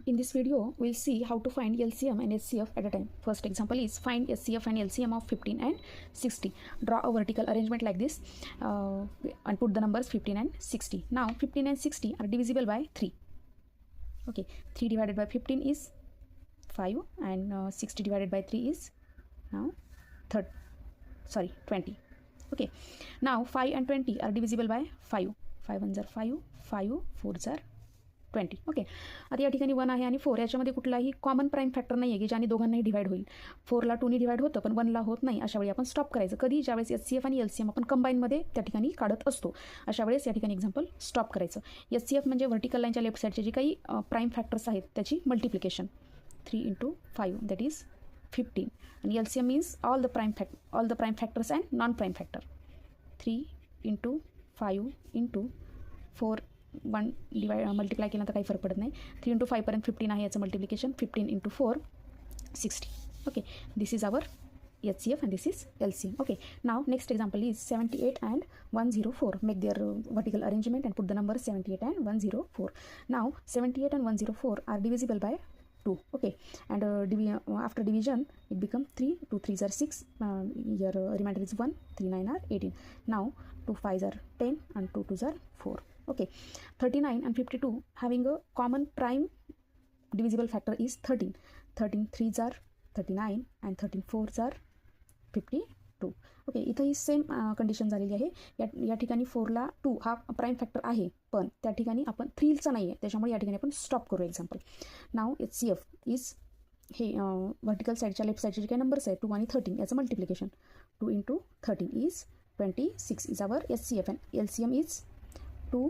In this video, we'll see how to find LCM and HCF at a time. First example is find HCF and LCM of 15 and 60. Draw a vertical arrangement like this and put the numbers 15 and 60. Now 15 and 60 are divisible by 3. Okay, 3 divided by 15 is 5 and 60 divided by 3 is now 20. Okay, now 5 and 20 are divisible by 5. 5 ones are 5, 5 4s are 20. Okay, आता या ठिकाणी 1 आहे आणि 4 याच्यामध्ये कुठलाही common prime factor नाही आहे की ज्याने दोघांनाही डिवाइड होईल. 4ला 2ने डिवाइड होतं पण 1ला होत नाही. अशा वेळी आपण स्टॉप करायचं. कधी ज्यावेळेस HCF आणि LCM आपण कंबाईनमध्ये त्या ठिकाणी काढत असतो अशा वेळेस या ठिकाणी एक्झाम्पल स्टॉप करायचं. HCF म्हणजे व्हर्टिकल लाईनच्या लेफ्ट साईडचे जे काही प्राईम फॅक्टर्स आहेत त्याची मल्टिप्लिकेशन. 3 × 5 दॅट इज 15 आणि LCM means all the prime factors and non prime factor. 3 × 5 × 4 1 multiply केलं तर काही फरक पडत नाही. 3 × 5 पर्यंत 15 आहे याचं multiplication. 15 × 4 60. Okay, this is our HCF and this is LCM. Okay, now next example is 78 and 104. Make their vertical arrangement and put the numbers 78 and 104. Now 78 and 104 are divisible by 2. Okay, and after division it becomes 3. 2 3s are 6. Here remainder is 1. 3 9 are 18. Now 2 5s are 10 and 2 2s are 4. Okay, 39 and 52 having a common prime divisible factor is 13. 13 3s are 39 and 13 4s are 52. Okay, इथं ही same condition झालेली आहे. या ठिकाणी 4ला 2 हा prime factor आहे पण त्या ठिकाणी आपण 3चा नाही आहे त्याच्यामुळे या ठिकाणी आपण स्टॉप करू. एक्झाम्पल नाव HCF इज हे व्हर्टिकल साईडच्या लेफ्ट साईडचे जे काही नंबर्स आहेत 2 आणि 13 याचं multiplication. 2 × 13 is 26 is our HCF and LCM is 2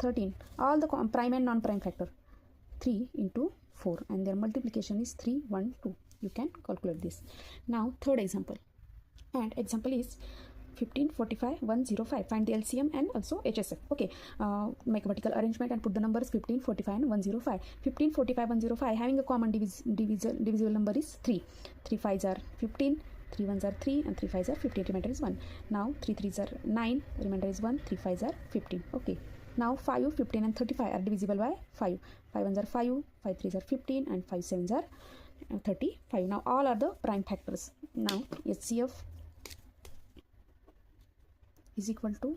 13 all the prime and non-prime factor 3 × 4 and their multiplication is 3 1 2. You can calculate this. Now third example and example is 15 45 105. Find the LCM and also HCF. Okay, make a vertical arrangement and put the numbers 15 45 and 105. 15 45 105 having a common divisible number is 3. 3 5s are 15. 3 1s are 3 and 3 5s are 15. Remainder is 1. Now 3 3s are 9. Remainder is 1. 3 5s are 15. Okay, now 5 15 and 35 are divisible by 5. 5 1s are 5. 5 3s are 15 and 5 7s are 35. Now all are the prime factors. Now HCF is equal to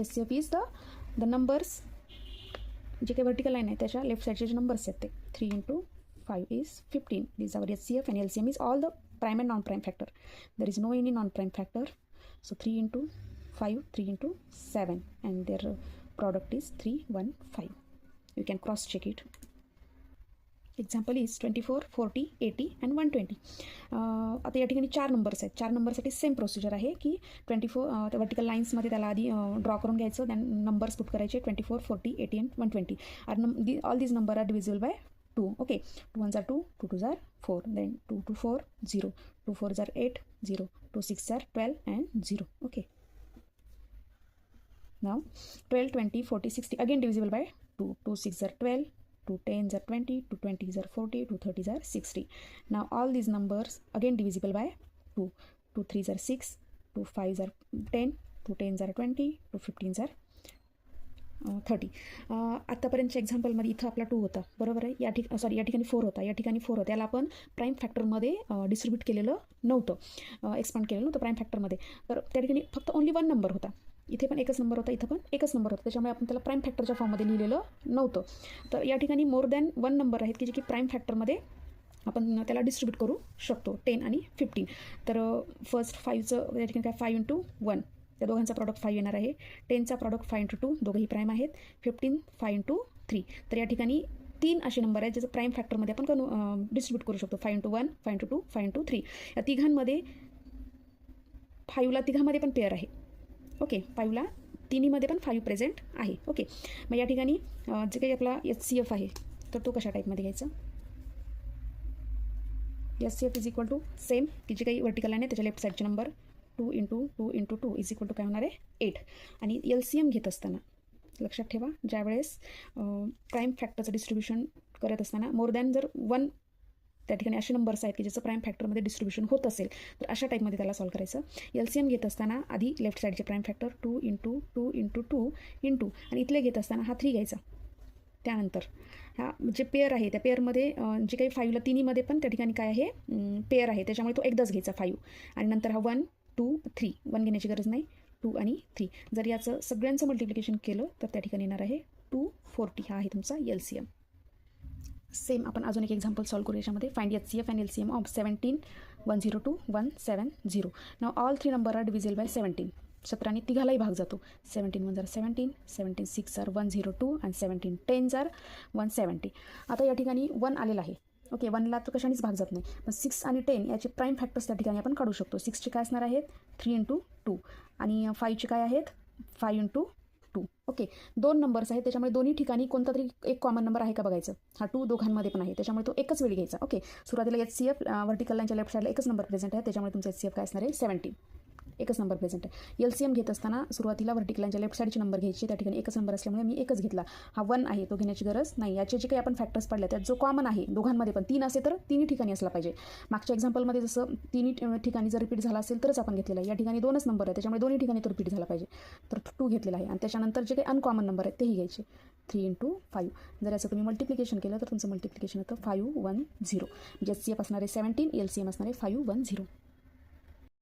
HCF is the numbers जे काही vertical line आहे त्याच्या left साईडचे जे numbers आहेत ते 3 × 5 is 15. This is our HCF and LCM is all the prime and non-prime factor. There is no any non-prime factor. So 3 × 5 3 × 7 and their product is 3 1 5. You can cross check it. Example is 24 40 80 and 120. आता या ठिकाणी 4 numbers आहेत. 4 नंबरसाठी same procedure आहे की 24 त्या vertical लाईन्समध्ये त्याला आधी ड्रॉ करून घ्यायचं. दॅन नंबर्स पुट करायचे 24 40 80 and 120. All these number are divisible by 2. Okay, 2 1s are 2, 2 2s are 4, then 2 2 4 0, 2 4s are 8 0, 2 6s are 12 and 0. Okay, now 12 20 40 60 again divisible by 2. 2 6s are 12, 2 10s are 20, 2 20s are 40, 2 30s are 60. Now all these numbers again divisible by 2. 2 3s are 6, 2 5s are 10, 2 10s are 20, 2 15s are 30. आत्तापर्यंतच्या एक्झाम्पलमध्ये इथं आपला 2 होता बरोबर आहे. या ठिकाणी 4 होता. या ठिकाणी 4 होता. याला आपण प्राईम फॅक्टरमध्ये डिस्ट्रीब्यूट केलेलं नव्हतं, एक्सपांड केलेलं नव्हतं प्राईम फॅक्टरमध्ये. तर त्या ठिकाणी फक्त ओन्ली 1 नंबर होता. इथे पण एकच नंबर होता, इथं पण एकच नंबर होता. त्याच्यामुळे आपण त्याला प्राईम फॅक्टरच्या फॉर्ममध्ये लिहिलेलं नव्हतं. तर या ठिकाणी मोर दॅन 1 नंबर आहेत की जे की प्राईम फॅक्टरमध्ये आपण त्याला डिस्ट्रीब्यूट करू शकतो. 10 आणि 15. तर फर्स्ट 5चं या ठिकाणी काय 5 × 1 त्या दोघांचा प्रॉडक्ट 5 येणार आहे. 10चा प्रॉडक्ट 5 × 2 दोघंही प्राईम आहेत. 15 5 × 3. तर या ठिकाणी 3 असे नंबर आहेत ज्याचं प्राईम फॅक्टरमध्ये आपण डिस्ट्रीब्यूट करू शकतो. 5 × 1 5 × 2 5 × 3. या तिघांमध्ये 5ला तिघांमध्ये पण पेअर आहे. ओके, 5ला तिन्हीमध्ये पण 5 प्रेझेंट आहे. ओके, मग या ठिकाणी जे काही आपला HCF आहे तर तो कशा टाईपमध्ये घ्यायचा. HCF is equal to same की जे काही वर्टिकल लाईन आहे त्याच्या लेफ्ट साईडचे नंबर 2 × 2 × 2 इज इक्वल टू काय होणार आहे 8. आणि LCM घेत असताना लक्षात ठेवा ज्यावेळेस प्राईम फॅक्टरचं डिस्ट्रीब्युशन करत असताना मोर दॅन जर 1 त्या ठिकाणी असे नंबर्स आहेत की ज्याचं प्राईम फॅक्टरमध्ये डिस्ट्रीब्युशन होत असेल तर अशा टाईपमध्ये त्याला सॉल्व करायचं. LCM घेत असताना आधी लेफ्ट साईडचे प्राईम फॅक्टर 2 × 2 × 2 × आणि इथले घेत असताना हा 3 घ्यायचा. त्यानंतर ह्या जे पेअर आहे त्या पेअरमध्ये जे काही 5ला तिन्हीमध्ये पण त्या ठिकाणी काय आहे पेअर आहे, त्याच्यामुळे तो एकदाच घ्यायचा 5 आणि नंतर हा 1 2 3 1 घेण्याची गरज नाही, 2 आणि 3. जर याचं सगळ्यांचं मल्टिप्लिकेशन केलं तर त्या ठिकाणी येणार आहे 240. हा आहे तुमचा LCM. सेम आपण अजून एक एक्झाम्पल सॉल्व करू याच्यामध्ये. Find HCF and LCM of 17 102 170. नाव all 3 number are divisible by 17. 17 तिघालाही भाग जातो. 17 1 17, 17 6 102 आणि 17 10 170. आता या ठिकाणी 1 आलेला आहे. ओके, 1ला तर कशानेच भाग जात नाही, पण 6 आणि 10 याचे प्राईम फॅक्टर्स त्या ठिकाणी आपण काढू शकतो. 6चे काय असणार आहेत 3 × 2 आणि 5चे काय आहेत 5 × 2. ओके, 2 नंबर्स आहेत, त्याच्यामुळे दोन्ही ठिकाणी कोणता तरी एक कॉमन नंबर आहे का बघायचं. हा 2 दोघांमध्ये पण आहे, त्याच्यामुळे तो एकच वेळी घ्यायचा. ओके, सुरुवातीला HCF व्हर्टिकल लाईनच्या लेफ्ट साईडला एकच नंबर प्रेझेंट आहे, त्याच्यामुळे तुमचा HCF काय असणार आहे 17. एकच नंबर प्रेझेंट आहे. LCM घेत असताना सुरुवातीला व्हर्टिकल लाईनच्या लेफ्ट साईडचे नंबर घ्यायचे, त्या ठिकाणी एकच नंबर असल्यामुळे मी एकच घेतला. हा 1 आहे, तो घेण्याची गरज नाही. याचे जे काही आपण फॅक्टर्स पडले त्यात जो कॉमन आहे दोघांमध्ये पण 3 असेल तर तिन्ही ठिकाणी असला पाहिजे. मागच्या एक्झाम्पलमध्ये जसं तिन्ही ठिकाणी जर रिपीट झाला असेल तरच आपण घेतलेला आहे. या ठिकाणी 2च नंबर आहे, त्याच्यामुळे दोन्ही ठिकाणी तो रिपीट झाला पाहिजे, तर 2 घेतलेला आहे. आणि त्याच्यानंतर जे काही अनकॉमन नंबर आहेत तेही घ्यायचे. 3 × 5. जर याचं तुम्ही मल्टिप्लिकेशन केलं तर तुमचं मल्टिप्लिकेशन होतं 510. म्हणजे HCF असणारे 17, LCM असणारे 510.